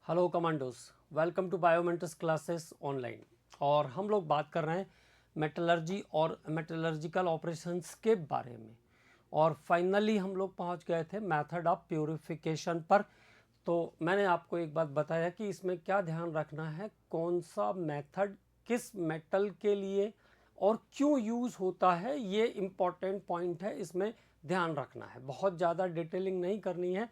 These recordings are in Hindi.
Hello commandos, welcome to Biomentics classes online. और हम लोग बात कर रहे हैं मेटलर्जी और मेटलर्जिकल ऑपरेशंस के बारे में। और फाइनली हम लोग पहुंच गए थे मेथड ऑफ प्यूरिफिकेशन पर। तो मैंने आपको एक बात बताया कि इसमें क्या ध्यान रखना है, कौन सा मेथड किस मेटल के लिए और क्यों यूज़ होता है, ये इम्पॉर्टेंट पॉइंट है। इसमें ध्यान रखना है, बहुत ज़्यादा डिटेलिंग नहीं करनी है,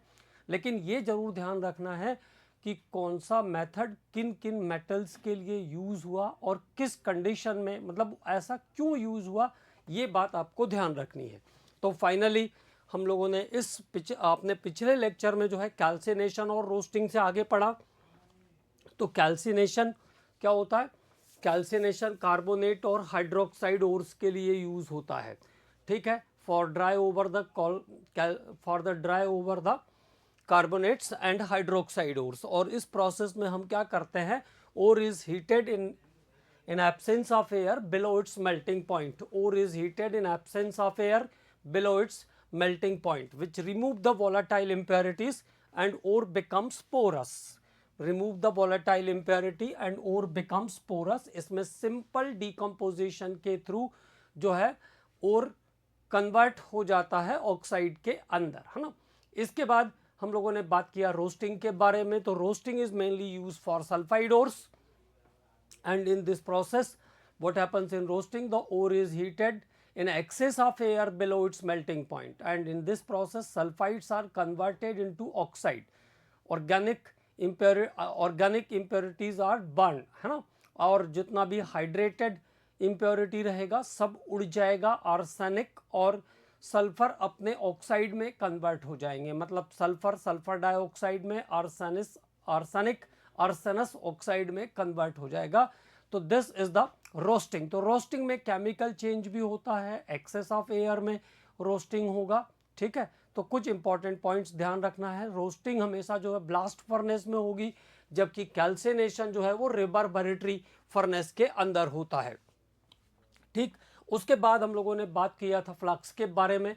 लेकिन ये ज़रूर ध्यान रखना है कि कौन सा मेथड किन किन मेटल्स के लिए यूज़ हुआ और किस कंडीशन में, मतलब ऐसा क्यों यूज़ हुआ, ये बात आपको ध्यान रखनी है। तो फाइनली हम लोगों ने आपने पिछले लेक्चर में जो है कैल्सिनेशन और रोस्टिंग से आगे पढ़ा। तो कैल्सिनेशन क्या होता है? कैल्सिनेशन कार्बोनेट और हाइड्रोक्साइड ओर्स के लिए यूज़ होता है, ठीक है, for dry over the carbonates and hydroxide ores. और इस प्रोसेस में हम क्या करते हैं, ore is heated in absence of air below its melting point. Ore is heated in absence of air below its melting point, which remove the volatile impurities and ore becomes porous. Remove the volatile impurity and ore becomes porous. इसमें simple decomposition के थ्रू जो है ore कन्वर्ट हो जाता है ऑक्साइड के अंदर, है ना। इसके बाद हम लोगों ने बात किया रोस्टिंग के बारे में। तो roasting is mainly use for sulphide ores, and in this process what happens in roasting, the ore is heated in excess of air below its melting point, and in this process sulfides are converted into oxide. organic impurities are burned, है ना। और जितना भी हाइड्रेटेड इम्प्योरिटी रहेगा सब उड़ जाएगा, आर्सेनिक और सल्फर अपने ऑक्साइड में कन्वर्ट हो जाएंगे, मतलब सल्फर सल्फर डाइऑक्साइड में, आर्सेनिक आर्सेनस ऑक्साइड में कन्वर्ट हो जाएगा। तो दिस इज द रोस्टिंग। तो रोस्टिंग में केमिकल चेंज भी होता है, एक्सेस ऑफ एयर में रोस्टिंग होगा, ठीक है। तो कुछ इंपॉर्टेंट पॉइंट्स ध्यान रखना है। रोस्टिंग हमेशा जो है ब्लास्ट फर्नेस में होगी, जबकि कैल्सिनेशन जो है वो रिवर्बरेटरी फर्नेस के अंदर होता है, ठीक। उसके बाद हम लोगों ने बात किया था फ्लक्स के बारे में।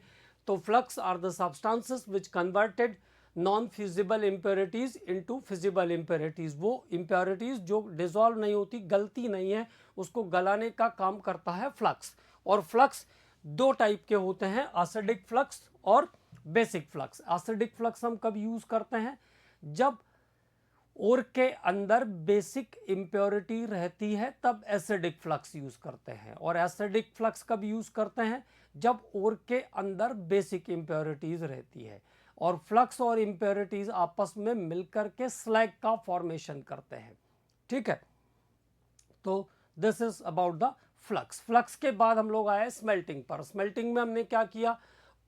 तो flux are the substances which converted non feasible impurities into feasible impurities. वो इम्प्योरिटीज जो डिजॉल्व नहीं होती, गलती नहीं है, उसको गलाने का काम करता है फ्लक्स। और फ्लक्स दो टाइप के होते हैं, एसिडिक फ्लक्स और बेसिक फ्लक्स। एसिडिक फ्लक्स हम कब यूज करते हैं? जब ओर के अंदर बेसिक इम्प्योरिटी रहती है तब एसिडिक फ्लक्स यूज करते हैं। और एसिडिक फ्लक्स कब यूज करते हैं? जब ओर के अंदर बेसिक इम्प्योरिटीज रहती है और फ्लक्स और इम्प्योरिटीज आपस में मिलकर के स्लैग का फॉर्मेशन करते हैं, ठीक है। तो this is about the flux. Flux के बाद हम लोग आए स्मेल्टिंग पर। स्मेल्टिंग में हमने क्या किया,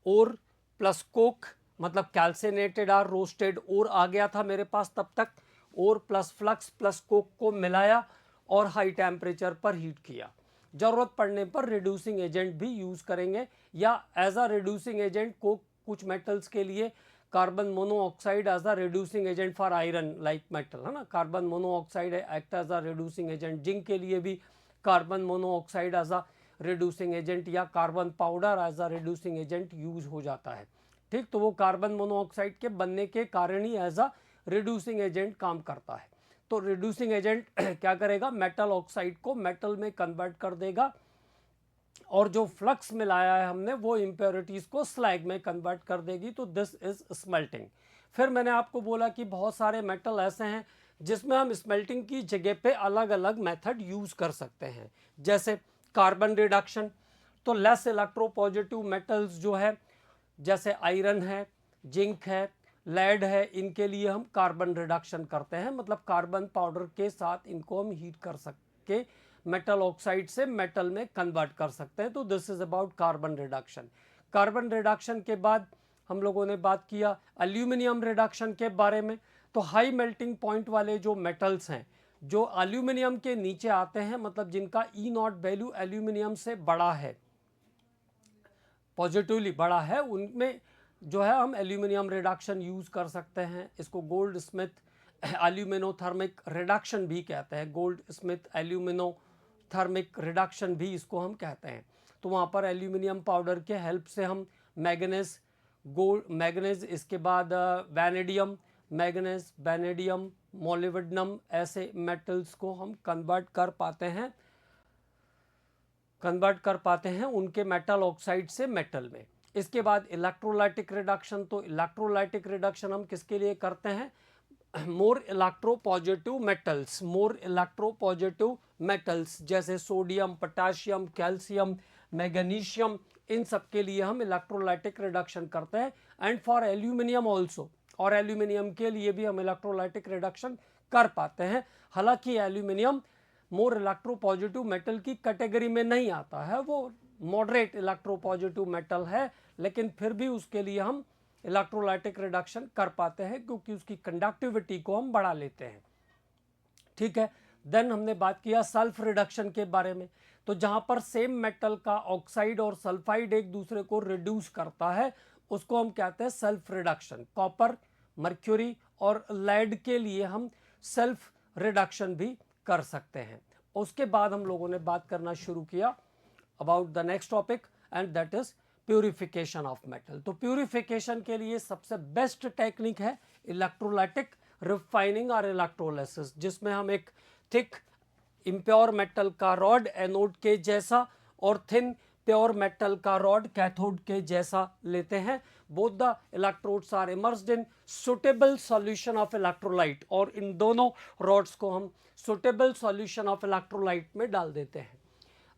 ओर प्लस कोक, मतलब कैल्सिनेटेड और रोस्टेड ओर आ गया था मेरे पास तब तक। ओर प्लस फ्लक्स प्लस कोक को मिलाया और हाई टेम्परेचर पर हीट किया। जरूरत पड़ने पर रिड्यूसिंग एजेंट भी यूज करेंगे, या as a reducing agent coke कुछ मेटल्स के लिए, carbon monoxide as a reducing agent for iron like metal, है ना। Carbon monoxide act as a reducing agent. Zinc के लिए भी carbon monoxide as a reducing agent या carbon powder as a reducing agent use हो जाता है, ठीक। तो वो कार्बन मोनोऑक्साइड के बनने के कारण ही एज अ रिड्यूसिंग एजेंट काम करता है। तो रिड्यूसिंग एजेंट क्या करेगा, मेटल ऑक्साइड को मेटल में कन्वर्ट कर देगा, और जो फ्लक्स मिलाया है हमने वो इम्प्योरिटीज को स्लैग में कन्वर्ट कर देगी। तो दिस इज स्मेल्टिंग। फिर मैंने आपको बोला कि बहुत सारे मेटल ऐसे हैं जिसमें हम स्मेल्टिंग की जगह पे अलग अलग मेथड यूज कर सकते हैं, जैसे कार्बन रिडक्शन। तो लेस इलेक्ट्रोपॉजिटिव मेटल्स जो है, जैसे आयरन है, जिंक है, लेड है, इनके लिए हम कार्बन रिडक्शन करते हैं, मतलब कार्बन पाउडर के साथ इनको हम हीट कर सके मेटल ऑक्साइड से मेटल में कन्वर्ट कर सकते हैं। तो this is about carbon reduction. Carbon reduction के बाद हम लोगों ने बात किया एल्यूमिनियम रिडक्शन के बारे में। तो हाई मेल्टिंग पॉइंट वाले जो मेटल्स हैं जो एल्यूमिनियम के नीचे आते हैं, मतलब जिनका ई नॉट वैल्यू एल्यूमिनियम से बड़ा है, पॉजिटिवली बड़ा है, उनमें जो है हम एल्यूमिनियम रिडक्शन यूज़ कर सकते हैं। इसको गोल्ड स्मिथ एल्यूमिनोथर्मिक रिडक्शन भी कहते हैं। गोल्ड स्मिथ एल्यूमिनोथर्मिक रिडक्शन भी इसको हम कहते हैं। तो वहाँ पर एल्यूमिनियम पाउडर के हेल्प से हम मैग्नीज, गोल्ड मैग्नीज, इसके बाद वैनेडियम, मैग्नीज, वेनेडियम, मोलिब्डेनम ऐसे मेटल्स को हम कन्वर्ट कर पाते हैं उनके मेटल ऑक्साइड से मेटल में। इसके बाद इलेक्ट्रोलाइटिक रिडक्शन, तो इलेक्ट्रोलाइटिक रिडक्शन हम किसके लिए करते हैं? मोर इलेक्ट्रोपॉजिटिव मेटल्स जैसे सोडियम, पोटाशियम, कैल्शियम, मैग्नीशियम, इन सब के लिए हम इलेक्ट्रोलाइटिक रिडक्शन करते हैं। एंड फॉर एल्यूमिनियम ऑल्सो, और एल्यूमिनियम के लिए भी हम इलेक्ट्रोलाइटिक रिडक्शन कर पाते हैं। हालांकि एल्यूमिनियम मोर इलेक्ट्रोपॉजिटिव मेटल की कैटेगरी में नहीं आता है, वो मॉडरेट इलेक्ट्रोपॉजिटिव मेटल है, लेकिन फिर भी उसके लिए हम इलेक्ट्रोलाइटिक रिडक्शन कर पाते हैं क्योंकि उसकी कंडक्टिविटी को हम बढ़ा लेते हैं। ठीक है, देन हमने बात किया सेल्फ रिडक्शन के बारे में। तो जहां पर सेम मेटल का ऑक्साइड और सल्फाइड एक दूसरे को रिड्यूस करता है उसको हम कहते हैं सेल्फ रिडक्शन। कॉपर, मर्क्यूरी और लेड के लिए हम सेल्फ रिडक्शन भी कर सकते हैं। उसके बाद हम लोगों ने बात करना शुरू किया about the next topic and that is purification of metal. तो प्यूरिफिकेशन के लिए सबसे बेस्ट टेक्निक है इलेक्ट्रोलाइटिक रिफाइनिंग और इलेक्ट्रोलिसिस, जिसमें हम एक थिक इम्प्योर मेटल का रॉड एनोड के जैसा और थिन प्योर मेटल का रॉड कैथोड के जैसा लेते हैं। Both the electrodes are immersed in suitable solution of electrolyte, और इन दोनों रॉड्स को हम सुटेबल सॉल्यूशन ऑफ इलेक्ट्रोलाइट में डाल देते हैं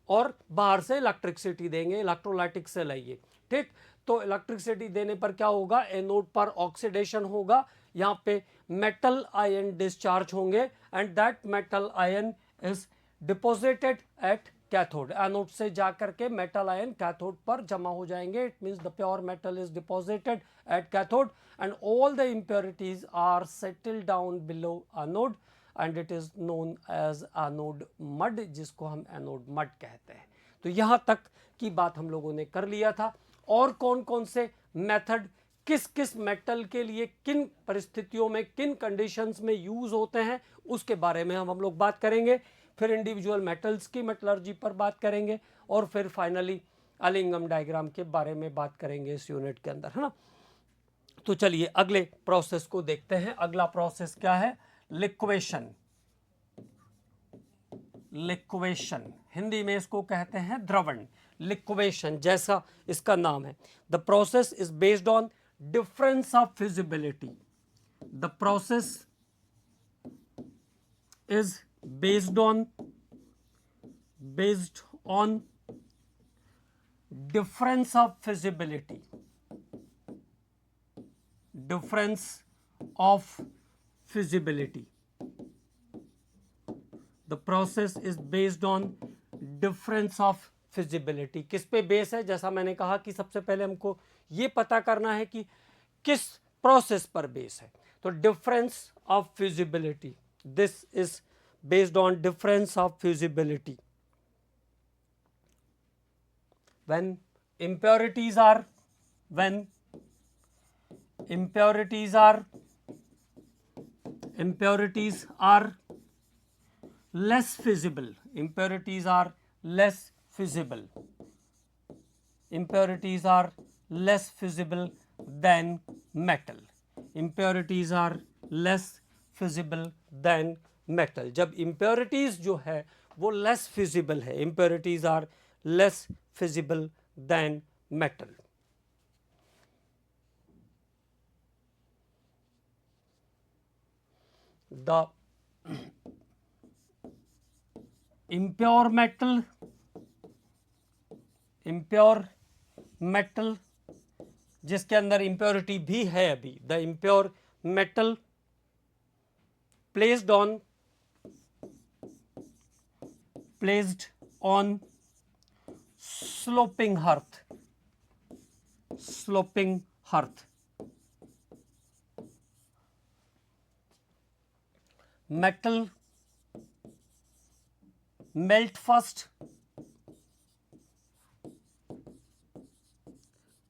और बाहर से इलेक्ट्रिसिटी देंगे, इलेक्ट्रोलाइटिक से लाइए। ठीक, तो इलेक्ट्रिसिटी देने पर क्या होगा? एनोड पर ऑक्सीडेशन होगा, यहाँ पे मेटल आयन डिस्चार्ज होंगे and that metal ion is deposited at cathode. Anode से जाकर के मेटल आयन कैथोड पर जमा हो जाएंगे। It means the pure metal is deposited at cathode and all the impurities are settle down below anode and it is known as anode mud, जिसको हम एनोड मड कहते हैं। तो यहाँ तक की बात हम लोगों ने कर लिया था। और कौन कौन से मेथड किस किस मेटल के लिए किन परिस्थितियों में किन कंडीशंस में यूज होते हैं उसके बारे में हम लोग बात करेंगे। फिर इंडिविजुअल मेटल्स की मेटलर्जी पर बात करेंगे और फिर फाइनली अलिंगम डायग्राम के बारे में बात करेंगे इस यूनिट के अंदर, है ना। तो चलिए अगले प्रोसेस को देखते हैं। अगला प्रोसेस क्या है? लिक्वेशन। लिक्वेशन हिंदी में इसको कहते हैं द्रवण। लिक्वेशन जैसा इसका नाम है। The process is based on difference of feasibility. The process is based on difference of feasibility. Difference of feasibility. The process is based on difference of feasibility. किस पे बेस है? जैसा मैंने कहा कि सबसे पहले हमको ये पता करना है कि किस प्रोसेस पर बेस है। तो difference of feasibility, this is based on difference of feasibility. When impurities are less feasible, impurities are less feasible than metal. Impurities are less feasible than metal. जब इम्प्योरिटीज जो है वो लेस फिजिबल है, impurities are less feasible than metal. The impure metal जिसके अंदर impurity भी है अभी, the impure metal placed on sloping hearth, metal melt first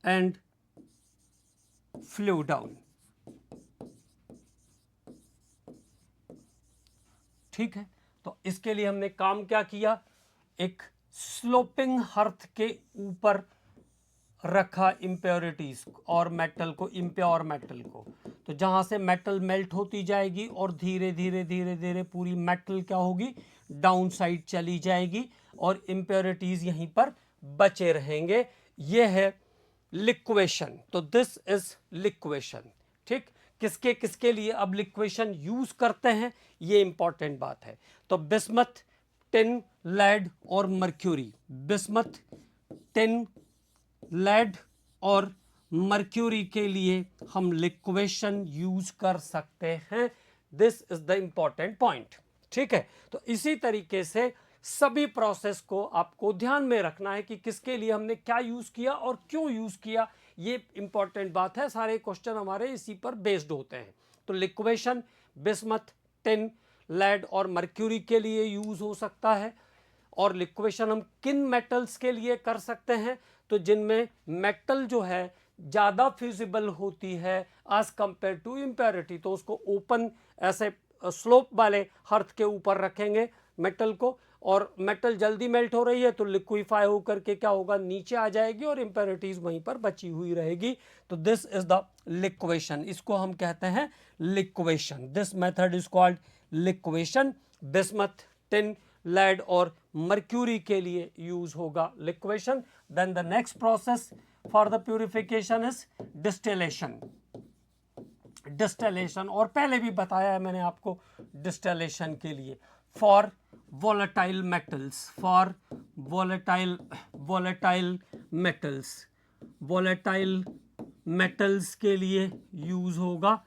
and flow down. ठीक है, तो इसके लिए हमने काम क्या किया? एक स्लोपिंग हर्थ के ऊपर रखा इम्प्योरिटीज और मेटल को, इम्प्योर मेटल को। तो तो जहाँ से मेटल मेल्ट होती जाएगी और धीरे धीरे धीरे धीरे पूरी मेटल क्या होगी, डाउन साइड चली जाएगी और इम्प्योरिटीज यहीं पर बचे रहेंगे। ये है लिक्वेशन। तो दिस इज लिक्वेशन। ठीक, किसके किसके लिए अब लिक्वेशन यूज करते हैं, ये इंपॉर्टेंट बात है। तो बिस्मथ, टिन, लेड और मर्क्यूरी, बिस्मथ, टिन, लेड और मर्क्यूरी के लिए हम लिक्वेशन यूज कर सकते हैं। This is the important point. ठीक है, तो इसी तरीके से सभी प्रोसेस को आपको ध्यान में रखना है कि किसके लिए हमने क्या यूज किया और क्यों यूज किया, ये इंपॉर्टेंट बात है। सारे क्वेश्चन हमारे इसी पर बेस्ड होते हैं। तो लिक्वेशन बिस्मथ, टिन, लेड और मर्क्यूरी के लिए यूज हो सकता है। और लिक्वेशन हम किन मेटल्स के लिए कर सकते हैं, तो जिनमें मेटल जो है ज़्यादा फ्यूजिबल होती है एज कंपेयर टू इम्प्योरिटी, तो उसको ओपन ऐसे स्लोप वाले हर्थ के ऊपर रखेंगे मेटल को, और मेटल जल्दी मेल्ट हो रही है तो लिक्विफाई होकर के क्या होगा, नीचे आ जाएगी और इम्प्योरिटीज वहीं पर बची हुई रहेगी। तो दिस इज द लिक्वेशन, इसको हम कहते हैं liquation. This method is called liquation. Bismuth, tin, lead और मर्क्यूरी के लिए यूज होगा liquation. Then the next process for the purification is distillation. Distillation, और पहले भी बताया है मैंने आपको डिस्टिलेशन के लिए for volatile metals, for volatile metals के लिए यूज होगा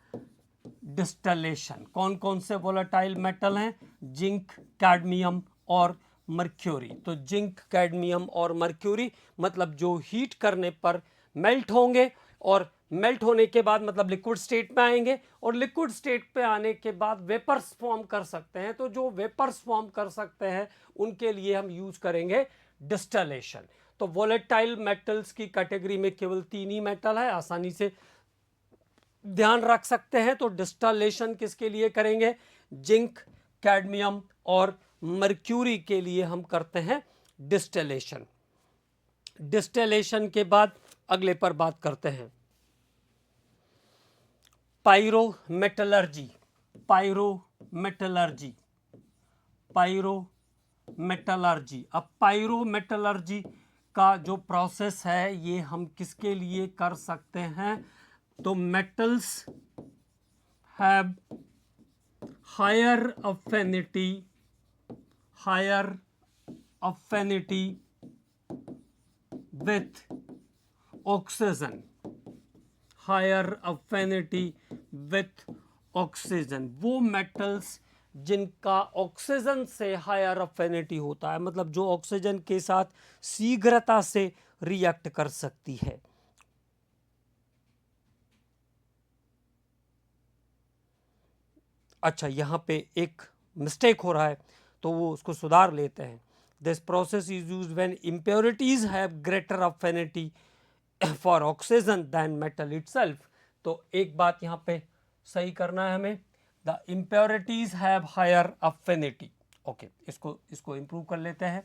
डिस्टिलेशन। कौन कौन से volatile metal हैं, जिंक, कैडमियम और मर्क्यूरी। तो जिंक, कैडमियम और मर्क्यूरी मतलब जो हीट करने पर मेल्ट होंगे और मेल्ट होने के बाद मतलब लिक्विड स्टेट में आएंगे और लिक्विड स्टेट पे आने के बाद वेपर्स फॉर्म कर सकते हैं। तो जो वेपर्स फॉर्म कर सकते हैं उनके लिए हम यूज करेंगे डिस्टिलेशन। तो वोलेटाइल मेटल्स की कैटेगरी में केवल 3 ही मेटल है, आसानी से ध्यान रख सकते हैं। तो डिस्टिलेशन किसके लिए करेंगे, जिंक, कैडमियम और मर्क्यूरी के लिए हम करते हैं डिस्टिलेशन। डिस्टिलेशन के बाद अगले पर बात करते हैं पायरोमेटलर्जी। Pyrometallurgy, pyrometallurgy. अब पायरोमेटलर्जी का जो प्रोसेस है ये हम किसके लिए कर सकते हैं, तो metals have higher affinity with oxygen, higher affinity with oxygen. वो मेटल्स जिनका ऑक्सीजन से हायर अफिनिटी होता है, मतलब जो ऑक्सीजन के साथ शीघ्रता से रिएक्ट कर सकती है। अच्छा, यहाँ पे एक मिस्टेक हो रहा है तो वो उसको सुधार लेते हैं। This process is used when impurities have greater affinity for oxygen than metal itself. तो एक बात यहाँ पे सही करना है हमें, the impurities have higher affinity. Okay, इसको इंप्रूव कर लेते हैं।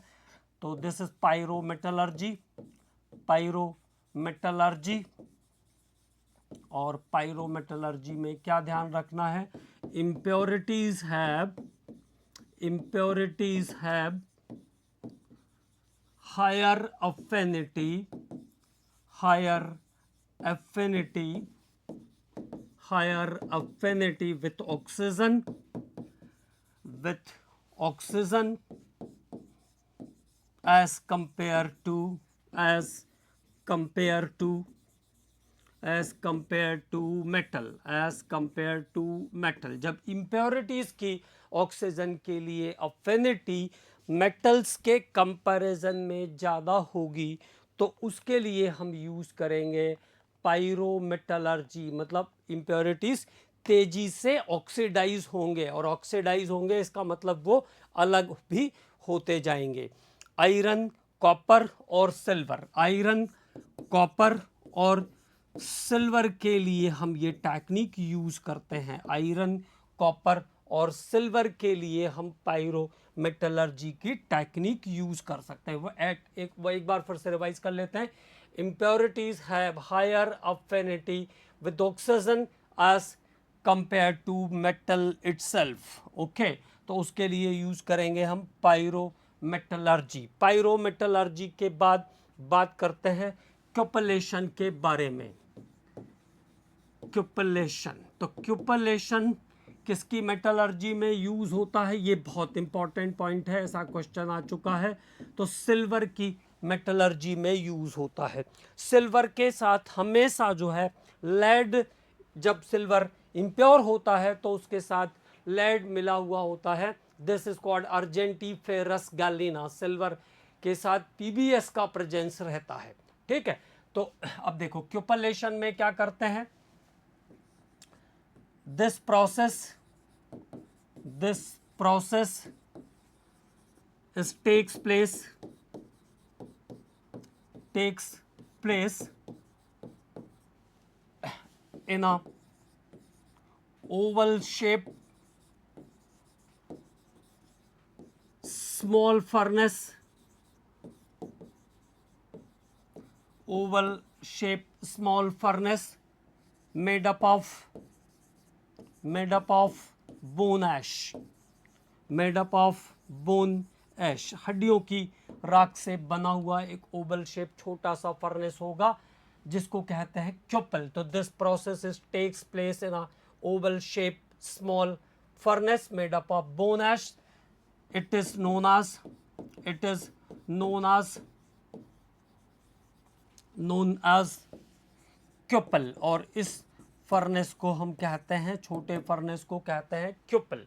तो दिस इज पायरोमेटलर्जी। पायरोमेटलर्जी, और पायरोमेटलर्जी में क्या ध्यान रखना है, impurities have higher affinity with oxygen as compared to metal। जब impurities की ऑक्सीजन के लिए अफिनिटी मेटल्स के कंपैरिजन में ज़्यादा होगी तो उसके लिए हम यूज़ करेंगे पायरोमेटलर्जी। मतलब इम्प्योरिटीज तेजी से ऑक्सीडाइज होंगे, और ऑक्सीडाइज होंगे इसका मतलब वो अलग भी होते जाएंगे। आयरन, कॉपर और सिल्वर, आयरन, कॉपर और सिल्वर के लिए हम ये टेक्निक यूज करते हैं। आयरन, कॉपर और सिल्वर के लिए हम पायरोमेटलर्जी की टेक्निक यूज कर सकते हैं। वो एक बार फिर से रिवाइज कर लेते हैं। impurities have higher affinity with oxygen as compare to metal itself. Okay, तो उसके लिए यूज करेंगे हम पायरोमेटलर्जी। पायरोमेटलर्जी के बाद बात करते हैं क्यूपलेशन के बारे में। क्यूपलेशन, तो क्यूपलेशन किसकी मेटलर्जी में यूज होता है, ये बहुत इंपॉर्टेंट पॉइंट है, ऐसा क्वेश्चन आ चुका है। तो सिल्वर की मेटलर्जी में यूज होता है। सिल्वर के साथ हमेशा जो है लेड, जब सिल्वर इम्प्योर होता है तो उसके साथ लेड मिला हुआ होता है। This is called argentiferous galena. Silver के साथ पीबीएस का प्रेजेंस रहता है। ठीक है, तो अब देखो क्यूपलेशन में क्या करते हैं। this process is takes place in a oval shape small furnace, oval shape small furnace made up of bone ash, made up of bone ash, हड्डियों की राख से बना हुआ एक ओवल शेप छोटा सा फर्नेस होगा जिसको कहते हैं क्यूपल। तो this process is takes place in a oval shape small furnace made up of bone ash. It is known as cupel, और इस फर्नेस को हम कहते हैं, छोटे फर्नेस को कहते हैं cupel.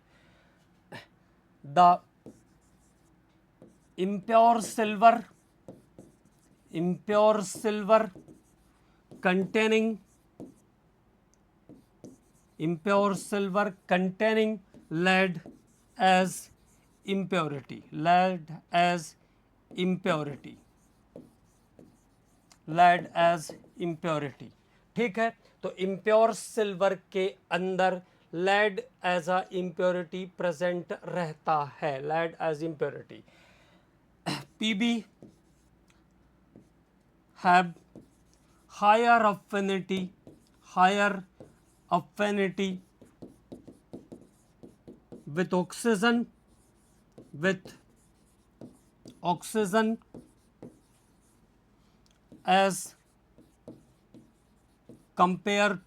The impure silver containing lead as impurity, ठीक है। तो इम्प्योर सिल्वर के अंदर lead as a impurity present रहता है, lead as impurity. Pb have higher affinity with oxygen as compared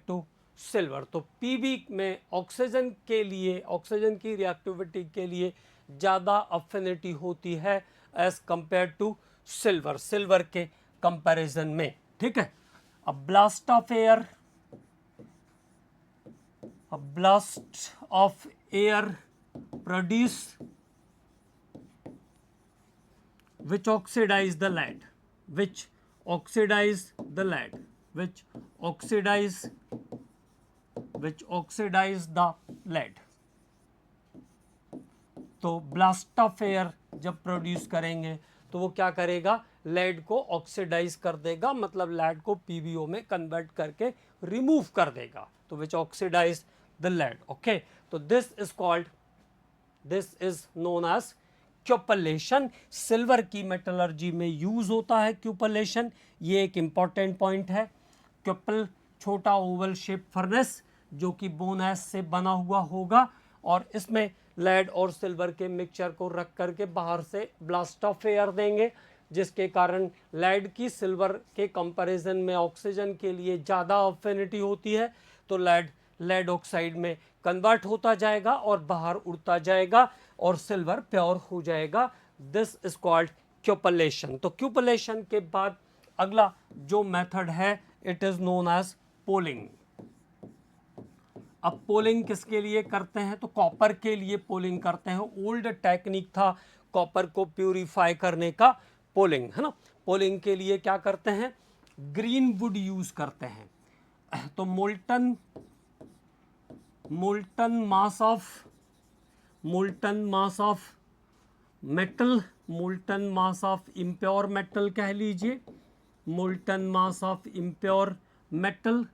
to silver. तो पीबी में ऑक्सीजन की रिएक्टिविटी के लिए ज़्यादा अफिनिटी होती है एज कंपेयर टू सिल्वर के कंपैरिजन में। ठीक है, a blast of air produce which oxidize the lead, which oxidize the lead। तो ब्लास्ट ऑफ एयर जब प्रोड्यूस करेंगे तो वो क्या करेगा, लेड को ऑक्सीडाइज कर देगा, मतलब लेड को पीबीओ में कन्वर्ट करके रिमूव कर देगा। तो which oxidise the lead. Okay, तो this is known as cupellation. Silver की मेटलर्जी में यूज होता है क्यूपलेशन, ये एक इंपॉर्टेंट पॉइंट है। क्यूपल छोटा ओवल शेप फर्नेस जो कि बोन एश से बना हुआ होगा, और इसमें लेड और सिल्वर के मिक्सचर को रख करके बाहर से ब्लास्ट ऑफ एयर देंगे, जिसके कारण लेड की सिल्वर के कंपैरिजन में ऑक्सीजन के लिए ज़्यादा अफिनिटी होती है। तो लेड ऑक्साइड में कन्वर्ट होता जाएगा और बाहर उड़ता जाएगा और सिल्वर प्योर हो जाएगा। This is called cupellation. तो क्यूपलेशन के बाद अगला जो मेथड है it is known as poling. अब पोलिंग किसके लिए करते हैं, तो कॉपर के लिए पोलिंग करते हैं। ओल्ड टेक्निक था कॉपर को प्यूरिफाई करने का, पोलिंग, है ना। पोलिंग के लिए क्या करते हैं, ग्रीन वुड यूज करते हैं। तो molten mass of metal, molten mass of impure metal कह लीजिए, molten mass of impure metal,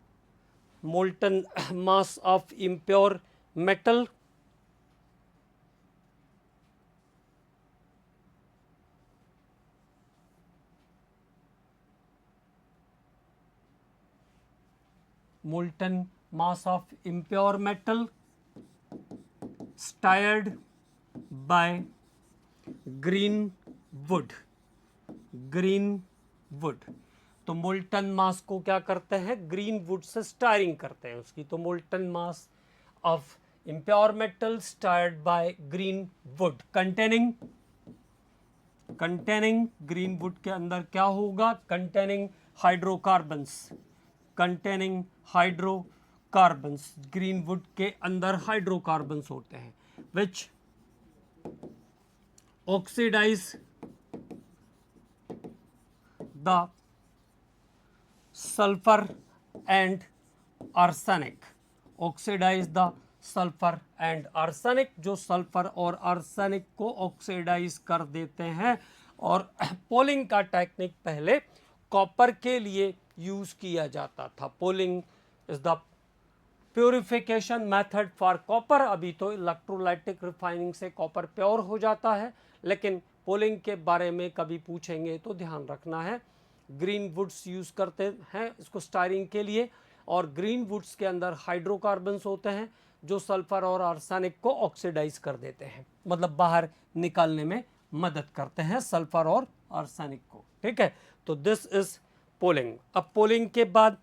molten mass of impure metal, molten mass of impure metal stirred by green wood. तो मोल्टन मास को क्या करते हैं, ग्रीन वुड से स्टायरिंग करते हैं उसकी। तो molten mass of impure metal stirred by green wood containing green wood के अंदर क्या होगा, कंटेनिंग हाइड्रोकार्बन्स, ग्रीन वुड के अंदर हाइड्रोकार्बन्स होते हैं which oxidise the sulphur and arsenic, oxidise the sulphur and arsenic, जो सल्फर और आर्सेनिक को ऑक्सीडाइज कर देते हैं। और पोलिंग का टेक्निक पहले कॉपर के लिए यूज किया जाता था। Polling is the purification method for copper. अभी तो इलेक्ट्रोलाइटिक रिफाइनिंग से कॉपर प्योर हो जाता है, लेकिन पोलिंग के बारे में कभी पूछेंगे तो ध्यान रखना है। ग्रीन वुड्स यूज करते हैं इसको स्टायरिंग के लिए, और ग्रीन वुड्स के अंदर हाइड्रोकार्बन्स होते हैं जो सल्फर और आर्सेनिक को ऑक्सीडाइज कर देते हैं, मतलब बाहर निकालने में मदद करते हैं सल्फर और आर्सेनिक को। ठीक है, तो दिस इज पोलिंग। अब पोलिंग के बाद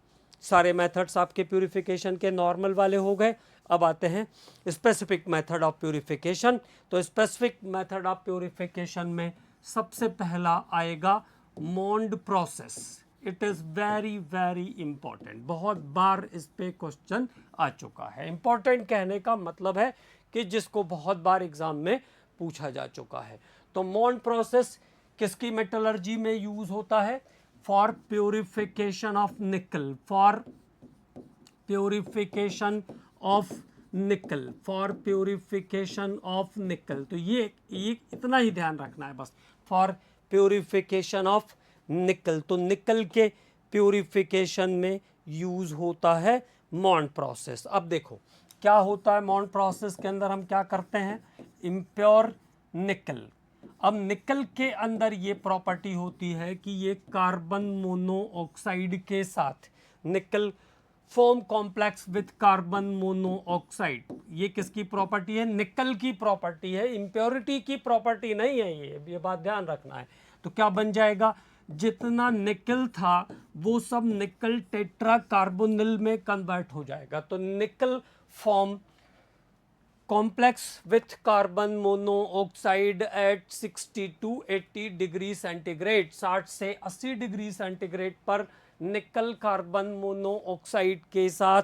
सारे मेथड्स आपके प्यूरिफिकेशन के नॉर्मल वाले हो गए। अब आते हैं स्पेसिफिक मेथड ऑफ प्यूरिफिकेशन। तो स्पेसिफिक मेथड ऑफ प्यूरिफिकेशन में सबसे पहला आएगा Mond process. It is very very important, बहुत बार इस पे क्वेश्चन आ चुका है। इंपॉर्टेंट कहने का मतलब है कि जिसको बहुत बार एग्जाम में पूछा जा चुका है। तो मॉन्ड प्रोसेस किसकी मेटलर्जी में यूज होता है, फॉर प्योरिफिकेशन ऑफ निकल, फॉर प्योरिफिकेशन ऑफ निकल। तो ये इतना ही ध्यान रखना है बस, फॉर प्योरिफिकेशन ऑफ निकल। तो निकल के प्योरिफिकेशन में यूज होता है मॉन्ड प्रोसेस। अब देखो क्या होता है मॉन्ड प्रोसेस के अंदर, हम क्या करते हैं, इम्प्योर निकल। अब निकल के अंदर ये प्रॉपर्टी होती है कि ये कार्बन मोनोऑक्साइड के साथ, निकल form complex with carbon monoxide, ये किसकी प्रॉपर्टी है, निकल की प्रॉपर्टी है, इम्प्योरिटी की प्रॉपर्टी नहीं है ये बात ध्यान रखना है। तो क्या बन जाएगा, जितना निकल था वो सब निकल टेट्रा कार्बोनिल में कन्वर्ट हो जाएगा। तो nickel form complex with carbon monoxide at 60 to 80 degree centigrade, 60 से 80 डिग्री सेंटीग्रेड पर निकल कार्बन मोनोऑक्साइड के साथ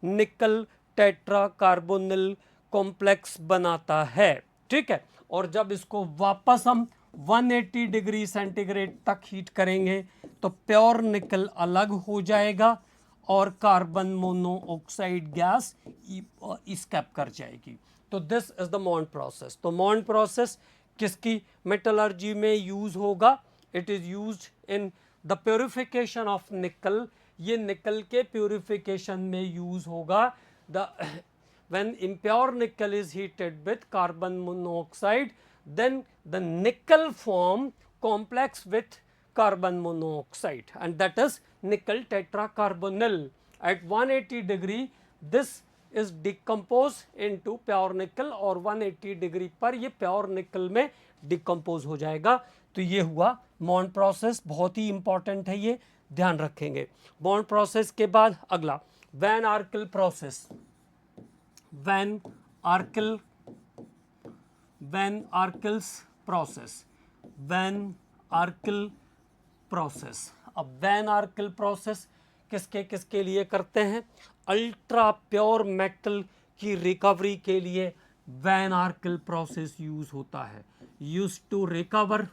निकल टेट्रा कार्बोनिल कॉम्प्लेक्स बनाता है। ठीक है, और जब इसको वापस हम 180 डिग्री सेंटीग्रेड तक हीट करेंगे तो प्योर निकल अलग हो जाएगा और कार्बन मोनोऑक्साइड गैस एस्केप कर जाएगी। तो दिस इज द मॉन्ड प्रोसेस। तो मॉन्ड प्रोसेस किसकी मेटलर्जी में यूज होगा, it is used in the purification of निकल। ये निकल के प्योरिफिकेशन में यूज होगा। The when impure nickel is heated with carbon monoxide, then the nickel form complex with carbon monoxide, and that is nickel tetracarbonyl. At 180 degree this is decomposed into pure nickel, और 180 डिग्री पर ये प्योर निकल में डिकम्पोज हो जाएगा। तो ये हुआ मॉन्ड प्रोसेस, बहुत ही इंपॉर्टेंट है, ये ध्यान रखेंगे। मॉन्ड प्रोसेस के बाद अगला van Arkel process. Van Arkel's process. अब वैन आर्किल प्रोसेस किसके लिए करते हैं, अल्ट्रा प्योर मेटल की रिकवरी के लिए वैन आर्किल प्रोसेस यूज होता है। Use to recover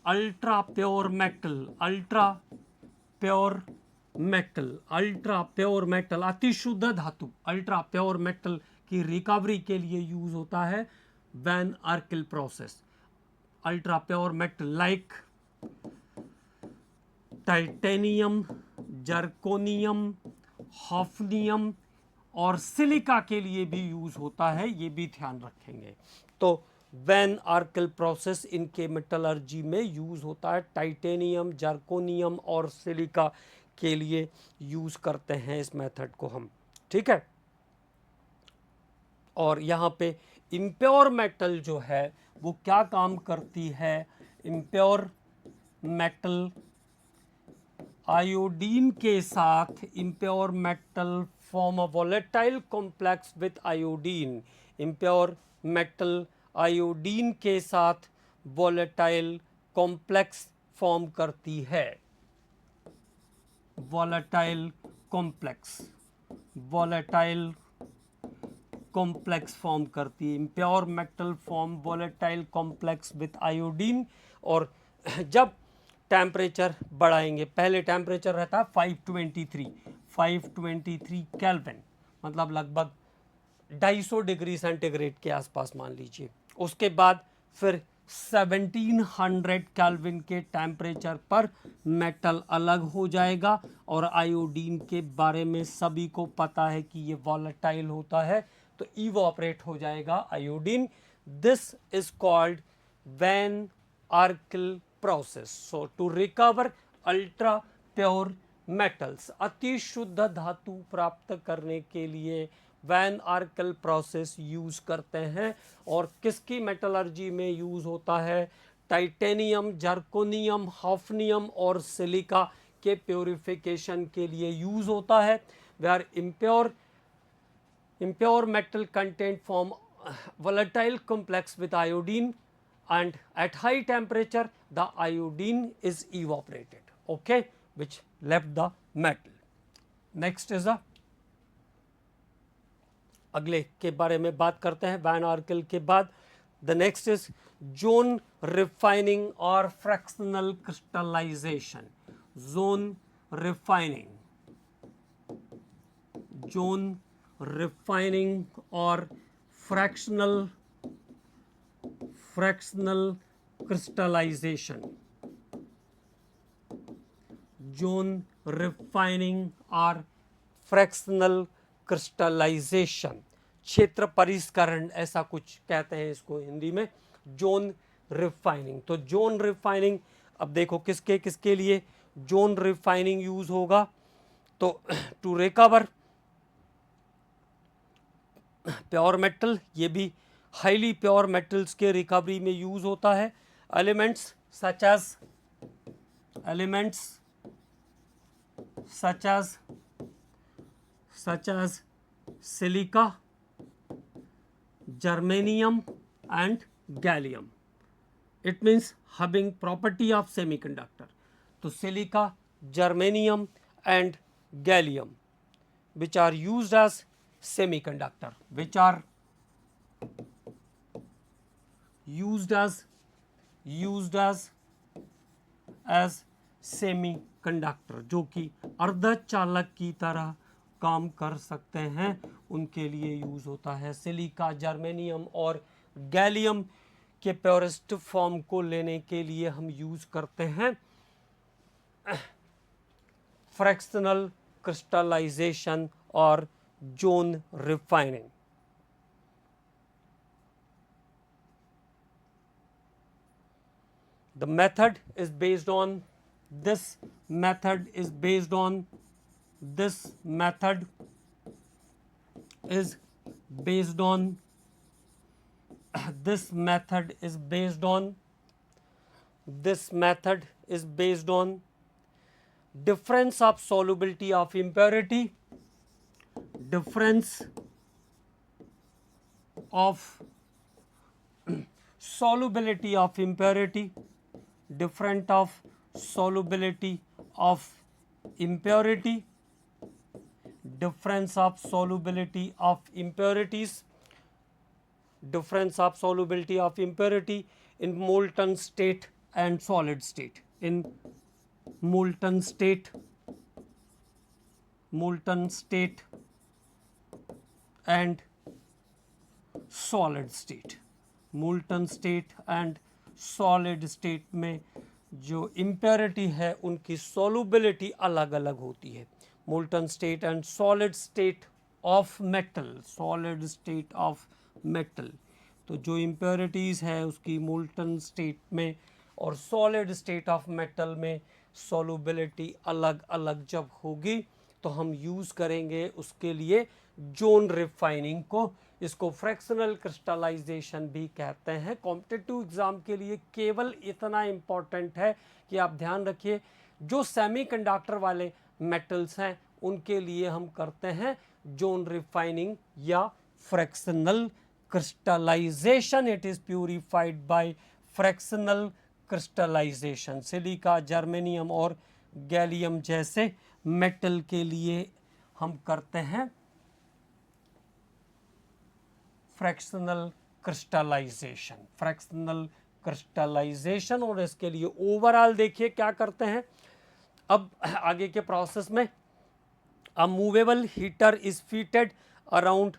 ultra pure metal अति शुद्ध धातु, अल्ट्रा प्योर मेटल की रिकवरी के लिए यूज होता है van Arkel process. Ultra pure metal like titanium, zirconium, hafnium और सिलिका के लिए भी यूज होता है, ये भी ध्यान रखेंगे। तो वैन आर्कल प्रोसेस इनके मेटलर्जी में यूज़ होता है। टाइटेनियम, जर्कोनियम और सिलिका के लिए यूज़ करते हैं इस मेथड को हम, ठीक है। और यहाँ पे इम्प्योर मेटल जो है वो क्या काम करती है, इम्प्योर मेटल आयोडीन के साथ, impure metal form a volatile complex with iodine, impure metal iodine के साथ वोलेटाइल कॉम्प्लेक्स फॉर्म करती है, volatile complex, volatile complex form करती है। Impure metal form volatile complex with iodine. और जब टेम्परेचर बढ़ाएंगे, पहले टेम्परेचर रहता है 523 केल्विन, मतलब लगभग 250 डिग्री सेंटीग्रेड के आसपास मान लीजिए। उसके बाद फिर 1700 केल्विन के टेम्परेचर पर मेटल अलग हो जाएगा। और आयोडीन के बारे में सभी को पता है कि ये वॉलेटाइल होता है, तो इवोपरेट हो जाएगा iodine. This is called van Arkel process. So to recover ultra pure metals, अति शुद्ध धातु प्राप्त करने के लिए वैन आर्कल प्रोसेस यूज करते हैं। और किसकी मेटलर्जी में यूज होता है, टाइटेनियम, जर्कोनियम, हाफनियम और सिलिका के प्योरिफिकेशन के लिए यूज होता है। Where impure metal content form volatile complex with iodine, and at high temperature the iodine is evaporated, okay, which left the metal. Next is a, अगले के बारे में बात करते हैं वैन आर्कल के बाद। The next is zone refining और fractional crystallisation. Zone refining, zone refining और फ्रैक्शनल क्रिस्टलाइजेशन, जोन रिफाइनिंग और फ्रैक्शनल क्रिस्टलाइजेशन, क्षेत्र परिष्करण ऐसा कुछ कहते हैं इसको हिंदी में, जोन रिफाइनिंग। तो जोन रिफाइनिंग, अब देखो किसके किसके लिए जोन रिफाइनिंग यूज होगा, तो टू रिकवर प्योर मेटल, ये भी हाईली प्योर मेटल्स के रिकवरी में यूज होता है। Elements such as silica, germanium and gallium. It means having property of semiconductor. तो silica, germanium and gallium which are used as semiconductor, which are used as semiconductor, जो कि अर्धचालक की तरह काम कर सकते हैं, उनके लिए यूज होता है। सिलिका, जर्मेनियम और गैलियम के प्योरेस्ट फॉर्म को लेने के लिए हम यूज करते हैं फ्रैक्शनल क्रिस्टलाइजेशन और zone refining. The method is based on this method is based on this method is based on this method is based on this method is based on difference of solubility of impurity, difference of solubility of impurity, different of solubility of impurity, difference of solubility of impurities, difference of solubility of impurity in molten state and solid state, in molten state and solid state, molten state and solid state में जो इम्प्योरिटी है उनकी सॉल्युबिलिटी अलग अलग होती है। Molten state and solid state of metal, solid state of metal. तो जो इम्प्योरिटीज़ है उसकी मोल्टन स्टेट में और सॉलिड स्टेट ऑफ मेटल में सॉल्युबिलिटी अलग अलग जब होगी तो हम यूज़ करेंगे उसके लिए जोन रिफाइनिंग को। इसको फ्रैक्शनल क्रिस्टलाइजेशन भी कहते हैं। कॉम्पिटिटिव एग्ज़ाम के लिए केवल इतना इम्पॉर्टेंट है कि आप ध्यान रखिए, जो सेमीकंडक्टर वाले मेटल्स हैं उनके लिए हम करते हैं जोन रिफाइनिंग या fractional crystallisation. It is purified by fractional crystallisation. Silica, germanium और गैलियम जैसे मेटल के लिए हम करते हैं फ्रैक्शनल क्रिस्टलाइजेशन। फ्रैक्शनल क्रिस्टलाइजेशन, और इसके लिए ओवरऑल देखिए क्या करते हैं। अब आगे के प्रोसेस में a movable heater is fitted around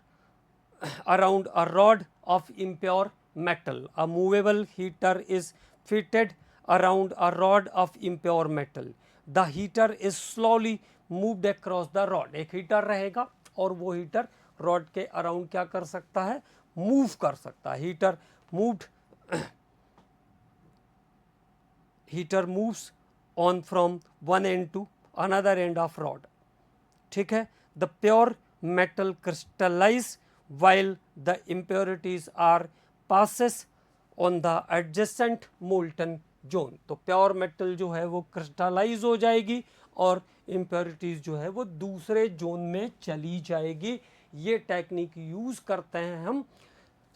a rod of impure metal. A movable heater is fitted around a rod of impure metal. The heater is slowly moved across the rod. एक हीटर रहेगा और वो हीटर रॉड के अराउंड क्या कर सकता है, मूव कर सकता है। Heater moves on from one end to another end of rod. ठीक है। The pure metal crystallise while the impurities are passes on the adjacent molten zone. तो प्योर मेटल जो है वो क्रिस्टलाइज हो जाएगी और इम्प्योरिटीज जो है वो दूसरे जोन में चली जाएगी। ये टेक्निक यूज करते हैं हम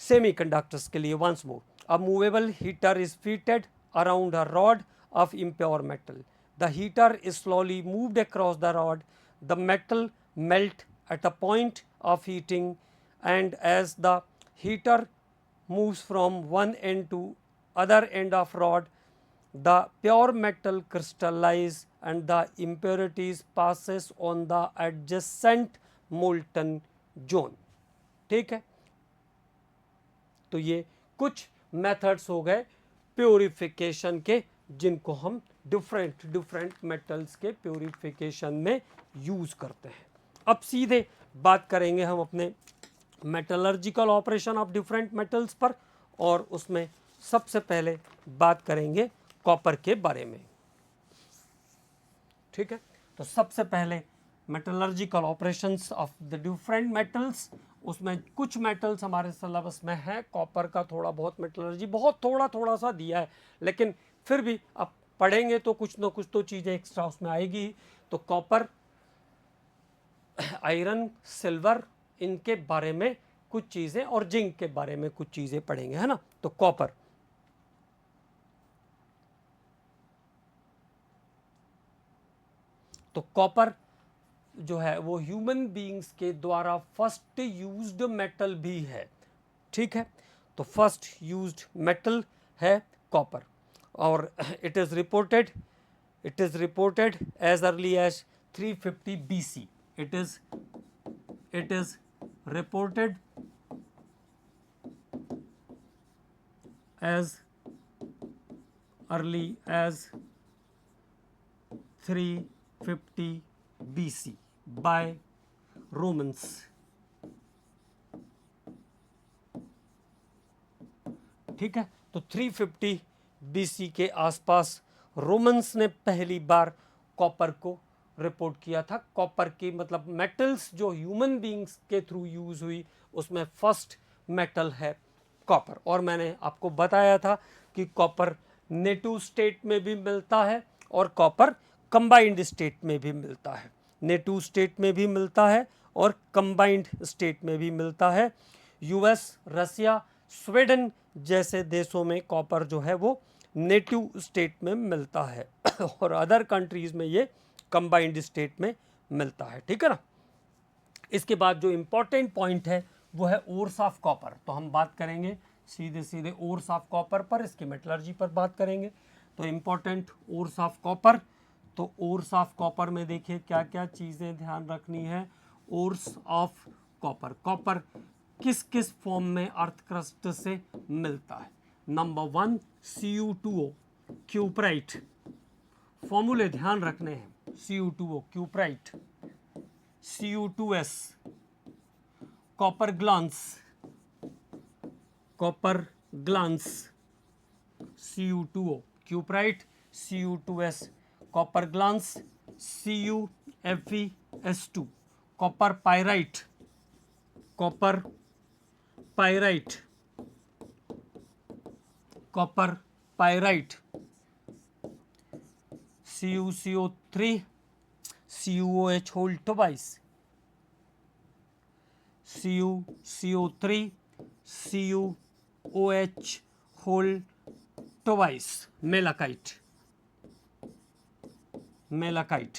सेमीकंडक्टर्स के लिए। Once more, a movable heater is fitted around a rod of impure metal. The heater is slowly moved across the rod. The metal melt at a point of heating, and as the heater moves from one end to other end of rod, the pure metal crystallize and the impurities passes on the adjacent molten zone. ठीक है। तो ये कुछ मेथड्स हो गए प्योरिफिकेशन के, जिनको हम डिफरेंट मेटल्स के प्योरिफिकेशन में यूज करते हैं। अब सीधे बात करेंगे हम अपने metallurgical operation of different metals पर, और उसमें सबसे पहले बात करेंगे कॉपर के बारे में। ठीक है। तो सबसे पहले metallurgical operations of the different metals, उसमें कुछ मेटल्स हमारे सिलेबस में है। कॉपर का थोड़ा बहुत मेटलर्जी बहुत थोड़ा सा दिया है, लेकिन फिर भी अब पढ़ेंगे तो कुछ ना कुछ तो चीज़ें एक्स्ट्रा उसमें आएगी। तो कॉपर, आयरन, सिल्वर, इनके बारे में कुछ चीज़ें, और जिंक के बारे में कुछ चीज़ें पढ़ेंगे, है ना। तो कॉपर जो है वो ह्यूमन बीइंग्स के द्वारा फर्स्ट यूज्ड मेटल भी है। ठीक है। तो फर्स्ट यूज्ड मेटल है कॉपर, और it is reported as early as 350 BC. It is reported as early as 350 BC by Romans. ठीक है। तो 350 BC के आसपास रोमन्स ने पहली बार कॉपर को रिपोर्ट किया था। कॉपर की मतलब मेटल्स जो ह्यूमन बीइंग्स के थ्रू यूज हुई, उसमें फर्स्ट मेटल है कॉपर। और मैंने आपको बताया था कि कॉपर नेटिव स्टेट में भी मिलता है और कॉपर कंबाइंड स्टेट में भी मिलता है। नेटिव स्टेट में भी मिलता है और कंबाइंड स्टेट में भी मिलता है। यूएस, रसिया, स्वीडन जैसे देशों में कॉपर जो है वो नेटिव स्टेट में मिलता है और अदर कंट्रीज में ये कंबाइंड स्टेट में मिलता है। ठीक है ना। इसके बाद जो इंपॉर्टेंट पॉइंट है वो है ओर्स ऑफ कॉपर। तो हम बात करेंगे सीधे ओर्स ऑफ कॉपर पर, इसकी मेटलर्जी पर बात करेंगे। तो इंपॉर्टेंट ओर्स ऑफ कॉपर, तो ओर्स ऑफ कॉपर में देखिए क्या क्या चीज़ें ध्यान रखनी है। ओर्स ऑफ कॉपर, कॉपर किस किस फॉर्म में अर्थ क्रस्ट से मिलता है। नंबर 1 Cu2O क्यूप्राइट, फॉर्मूले ध्यान रखने हैं। Cu2O cuprite, Cu2S copper glance, copper glance Cu2O, cuprite Cu2S, copper glance CuFeS2, copper pyrite copper pyrite copper pyrite CuCO3 CuOH whole twice, CuCO3 CuOH whole twice, malachite malachite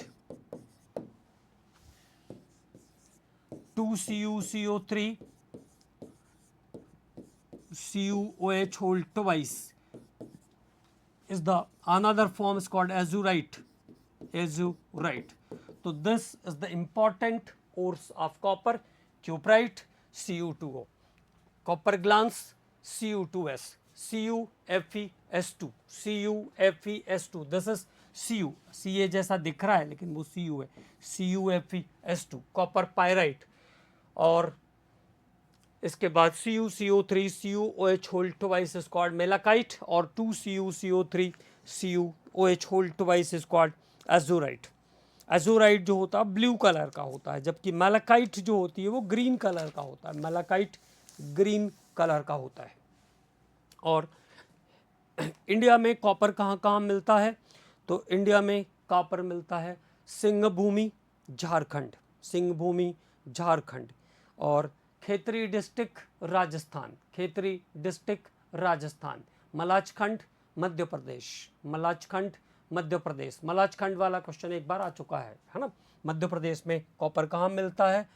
2CuCO3 CuOH whole twice is the another form is called azurite. Azurite. So this is the important ores of copper: cuprite, Cu2O, copper glans, Cu2S, CuFeS2, CuFeS2. This is Cu, Ca जैसा दिख रहा है लेकिन वो Cu है, CuFeS2, कॉपर पायराइट, और इसके बाद CuCO3 CuOH whole twice is called malachite, और 2CuCO3 CuOH whole twice is called azurite. Azurite जो होता है ब्लू कलर का होता है, जबकि मेलाकाइट जो होती है वो ग्रीन कलर का होता है. मेलाकाइट ग्रीन कलर का होता है. और इंडिया में कॉपर कहाँ कहाँ मिलता है? तो इंडिया में कॉपर मिलता है सिंहभूमि झारखंड, सिंहभूमि झारखंड, और खेतरी डिस्ट्रिक्ट राजस्थान, खेतरी डिस्ट्रिक्ट राजस्थान, मलाजखंड मध्य प्रदेश, मलाजखंड मध्य प्रदेश. मलाजखंड वाला क्वेश्चन एक बार आ चुका है ना. मध्य प्रदेश में कॉपर कहाँ मिलता है?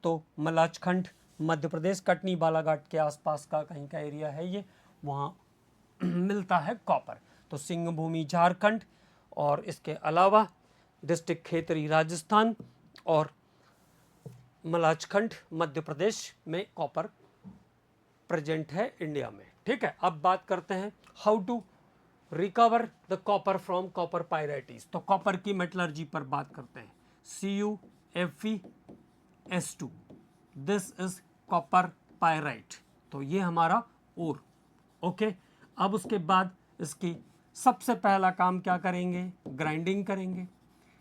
तो मलाजखंड मध्य प्रदेश, कटनी बालाघाट के आसपास का कहीं का एरिया है ये, वहाँ मिलता है कॉपर. तो सिंहभूमि झारखंड, और इसके अलावा डिस्ट्रिक्ट खेतरी राजस्थान और मलाजखंड मध्य प्रदेश में कॉपर प्रेजेंट है इंडिया में. ठीक है, अब बात करते हैं how to recover the copper from copper pyrites. तो कॉपर की मेटलर्जी पर बात करते हैं. CuFeS2, this is copper pyrite. तो ये हमारा ओर. ओके, अब उसके बाद इसकी सबसे पहला काम क्या करेंगे? ग्राइंडिंग करेंगे.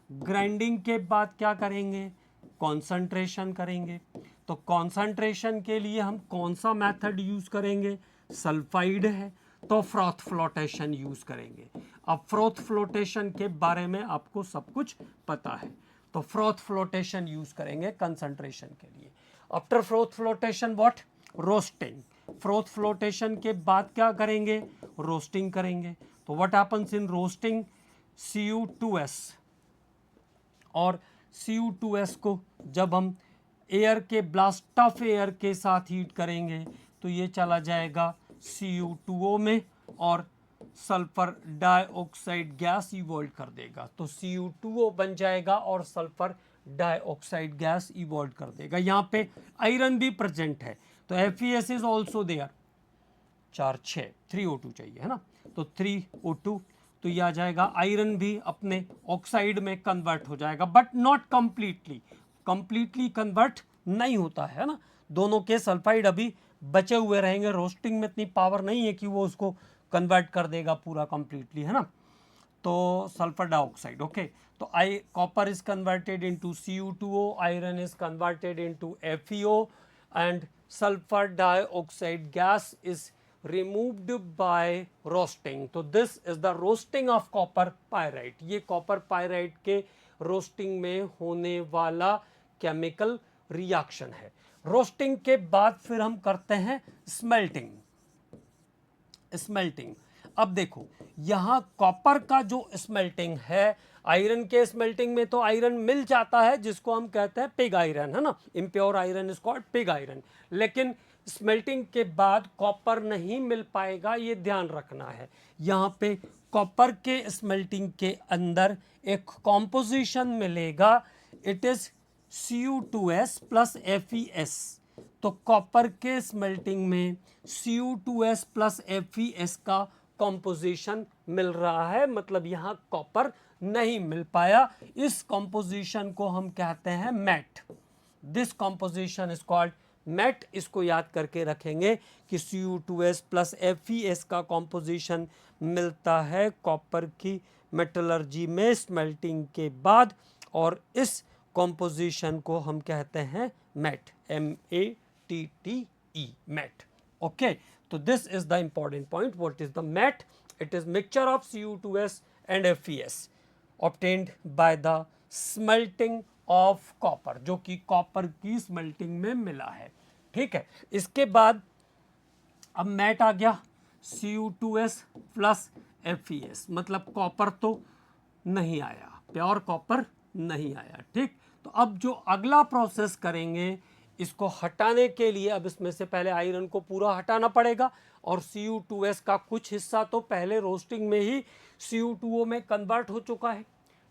ग्राइंडिंग के बाद क्या करेंगे? कॉन्सेंट्रेशन करेंगे. तो कॉन्सेंट्रेशन के लिए हम कौन सा मेथड यूज करेंगे? सल्फाइड है तो फ्रॉथ फ्लोटेशन यूज करेंगे. अब फ्रॉथ फ्लोटेशन के बारे में आपको सब कुछ पता है, तो फ्रॉथ फ्लोटेशन यूज करेंगे कंसंट्रेशन के लिए. After froth flotation what? Roasting. Froth flotation के बाद क्या करेंगे? रोस्टिंग करेंगे. तो what happens in roasting? Cu2S, और Cu2S को जब हम एयर के ब्लास्ट ऑफ एयर के साथ हीट करेंगे तो ये चला जाएगा Cu2O में, और सल्फर डाइऑक्साइड गैस इवॉल्व कर देगा. तो Cu2O बन जाएगा और सल्फर डाइऑक्साइड गैस इवॉल्व कर देगा. यहाँ पे आयरन भी प्रेजेंट है, तो FeS is also there. 4 6 3O2 चाहिए है ना, तो 3O2, तो ये आ जाएगा. आयरन भी अपने ऑक्साइड में कन्वर्ट हो जाएगा, but not completely. Completely convert नहीं होता है ना, दोनों के सल्फाइड अभी बचे हुए रहेंगे. रोस्टिंग में इतनी पावर नहीं है कि वो उसको कन्वर्ट कर देगा पूरा कंप्लीटली, है ना. तो सल्फर डाइऑक्साइड. ओके, तो copper is converted into Cu2O, iron is converted into FeO, and sulphur dioxide gas is removed by roasting. तो this is the roasting of copper pyrite. ये copper pyrite के roasting में होने वाला chemical reaction है. roasting के बाद फिर हम करते हैं smelting. smelting, अब देखो यहाँ कॉपर का जो स्मेल्टिंग है, आयरन के स्मेल्टिंग में तो आयरन मिल जाता है जिसको हम कहते हैं पिग आयरन, है ना. Impure iron is called pig iron. लेकिन स्मेल्टिंग के बाद कॉपर नहीं मिल पाएगा, ये ध्यान रखना है. यहाँ पे कॉपर के स्मेल्टिंग के अंदर एक कॉम्पोजिशन मिलेगा, it is Cu2S plus FeS. तो कॉपर के स्मेल्टिंग में Cu2S प्लस FeS का कॉम्पोजिशन मिल रहा है, मतलब यहाँ कॉपर नहीं मिल पाया. इस कॉम्पोजिशन को हम कहते हैं matte. This composition is called matte इसको याद करके रखेंगे कि Cu2s प्लस FeS का कॉम्पोजिशन मिलता है कॉपर की मेटलर्जी में स्मेल्टिंग के बाद, और इस कॉम्पोजिशन को हम कहते हैं मैट, MATTE, मैट। ओके, तो this is the important point. What is the matte? It is mixture of Cu2s and FeS obtained by the smelting of copper, जो कि कॉपर की स्मेल्टिंग में मिला है। ठीक है, इसके बाद अब मैट आ गया Cu2s प्लस FeS, मतलब कॉपर तो नहीं आया, प्योर कॉपर नहीं आया। ठीक, तो अब जो अगला प्रोसेस करेंगे इसको हटाने के लिए, अब इसमें से पहले आयरन को पूरा हटाना पड़ेगा, और Cu2s का कुछ हिस्सा तो पहले रोस्टिंग में ही Cu2O में कन्वर्ट हो चुका है।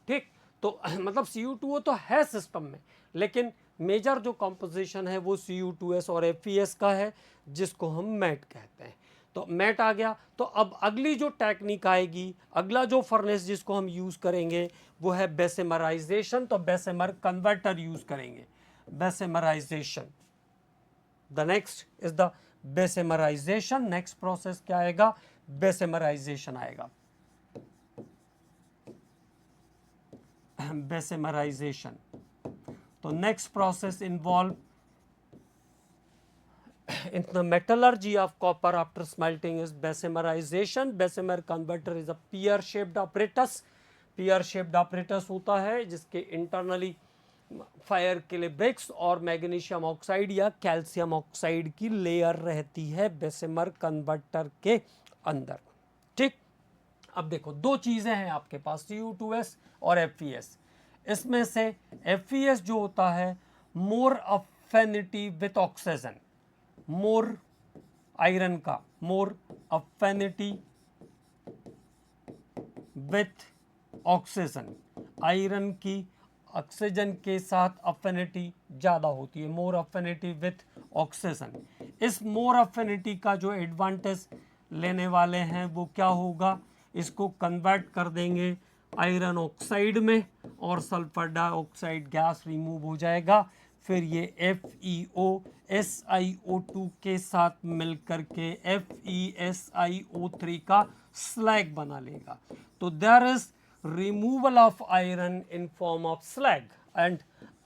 ठीक, तो मतलब Cu2O तो है सिस्टम में, लेकिन मेजर जो कंपोजिशन है वो Cu2s और FeS का है, जिसको हम मैट कहते हैं। तो मैट आ गया। तो अब अगली जो टेक्निक आएगी, अगला जो फर्नेस जिसको हम यूज़ करेंगे वो है बेसेमराइजेशन। तो बेसेमर कन्वर्टर यूज़ करेंगे, Bessemerisation. The next is the Bessemerisation. Next process क्या आएगा? बेसेमराइजेशन आएगा। बेसेमराइजेशन, तो next process involve in the metallurgy of copper after smelting is besemerization. Bessemer converter is a pear shaped apparatus. pear shaped apparatus होता है जिसके इंटरनली फायर के लिए ब्रिक्स और मैग्नीशियम ऑक्साइड या कैल्शियम ऑक्साइड की लेयर रहती है बेसेमर कन्वर्टर के अंदर। ठीक, अब देखो दो चीज़ें हैं आपके पास, Cu2s और FeS। इसमें से FeS जो होता है more affinity with oxygen, more iron का more affinity with oxygen, iron की ऑक्सीजन के साथ अफिनिटी ज़्यादा होती है, मोर अफिनिटी विथ ऑक्सीजन। इस मोर अफिनिटी का जो एडवांटेज लेने वाले हैं वो क्या होगा, इसको कन्वर्ट कर देंगे आयरन ऑक्साइड में और सल्फर डाइऑक्साइड गैस रिमूव हो जाएगा। फिर ये FeO SiO2 के साथ मिलकर के FeSiO3 का स्लैग बना लेगा। तो there is removal of iron in form of slag, and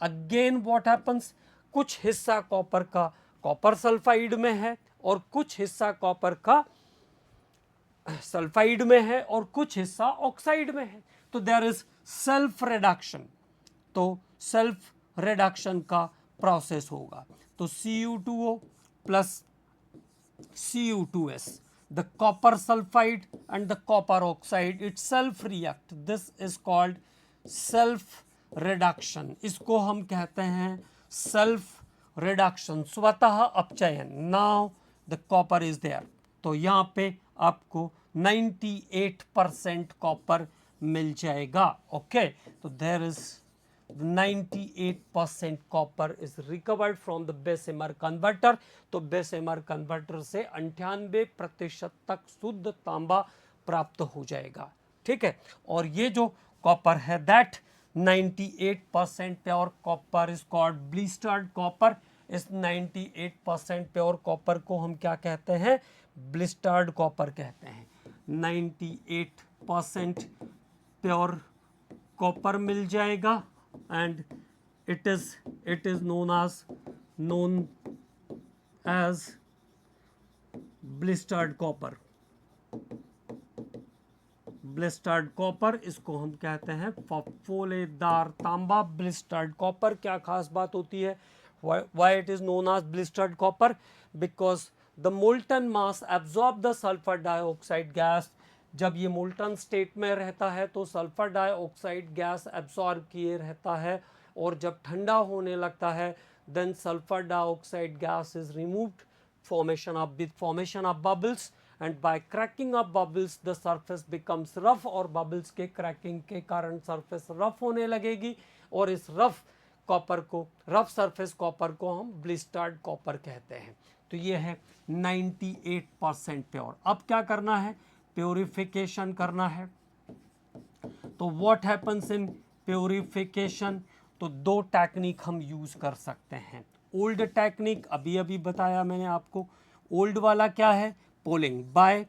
again what happens, कुछ हिस्सा कॉपर का कॉपर सल्फाइड में है और कुछ हिस्सा कॉपर का सल्फाइड में है और कुछ हिस्सा ऑक्साइड में है। तो देयर इज सेल्फ रिडक्शन, तो सेल्फ रिडक्शन का प्रोसेस होगा। तो Cu2O plus Cu2s, the copper sulfide and the copper oxide itself react. This is called self reduction. इसको हम कहते हैं self reduction, स्वतः अपचयन। Now the copper is there. तो यहाँ पे आपको 98% कॉपर मिल जाएगा। ओके, तो there is 98% copper is recovered from the Bessemer converter. तो बेसेमर कन्वर्टर से 98% तक शुद्ध तांबा प्राप्त हो जाएगा। ठीक है, और ये जो कॉपर है that 98% pure copper is called blistered copper. इस 98% प्योर कॉपर को हम क्या कहते हैं? ब्लिस्टर्ड कॉपर कहते हैं। 98% प्योर कॉपर मिल जाएगा and it is known as blistered copper. Blistered copper, इसको हम कहते हैं फफोलेदार तांबा। ब्लिस्टर्ड कॉपर क्या खास बात होती है? Why it is known as blistered copper? Because the molten mass absorb the sulphur dioxide gas. जब ये मोल्टन स्टेट में रहता है तो सल्फर डाइऑक्साइड गैस एब्जॉर्ब किए रहता है, और जब ठंडा होने लगता है then sulphur dioxide gas is removed, formation of bubbles, and by cracking of bubbles the surface becomes rough, और bubbles के cracking के कारण surface rough होने लगेगी, और इस rough कॉपर को, रफ सरफेस कॉपर को हम ब्लिस्टर्ड कॉपर कहते हैं। तो ये है 98% प्योर। अब क्या करना है? प्योरिफिकेशन करना है। तो व्हाट हैपन्स इन प्योरिफिकेशन? तो दो टेक्निक हम यूज कर सकते हैं। ओल्ड टेक्निक अभी अभी बताया मैंने आपको। ओल्ड वाला क्या है? Poling by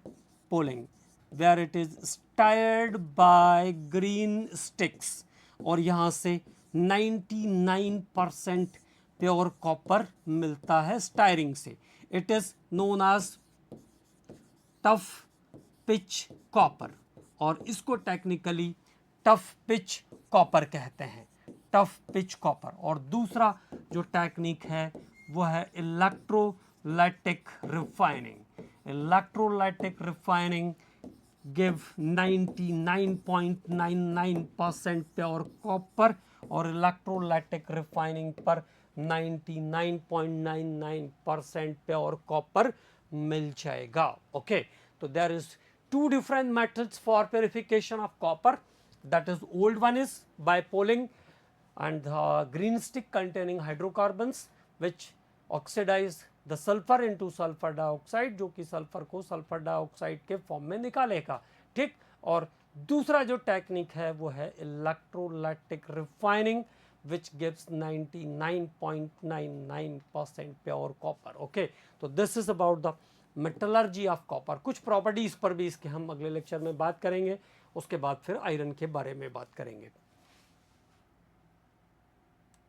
poling, where it is stirred by green sticks, और यहाँ से 99% प्योर कॉपर मिलता है स्टायरिंग से। It is known as tough pitch copper, और इसको टेक्निकली टफ पिच कॉपर कहते हैं, टफ पिच कॉपर। और दूसरा जो टेक्निक है वो है electrolytic refining. Electrolytic refining give 99.99% pure copper, और इलेक्ट्रोलाइटिक रिफाइनिंग पर 99.99% प्योर कॉपर मिल जाएगा। ओके, तो there is two different methods for purification of copper. That is, old one is by poling and the green stick containing hydrocarbons which oxidize the sulfur into sulfur dioxide, जो कि सल्फर को सल्फर डाइऑक्साइड के फॉर्म में निकालेगा, ठीक। और दूसरा जो टेक्निक है वो है electrolytic refining which gives 99.99% pure copper. Okay, तो this is about the metallurgy of copper. कुछ प्रॉपर्टीज पर भी इसके हम अगले लेक्चर में बात करेंगे, उसके बाद फिर आयरन के बारे में बात करेंगे।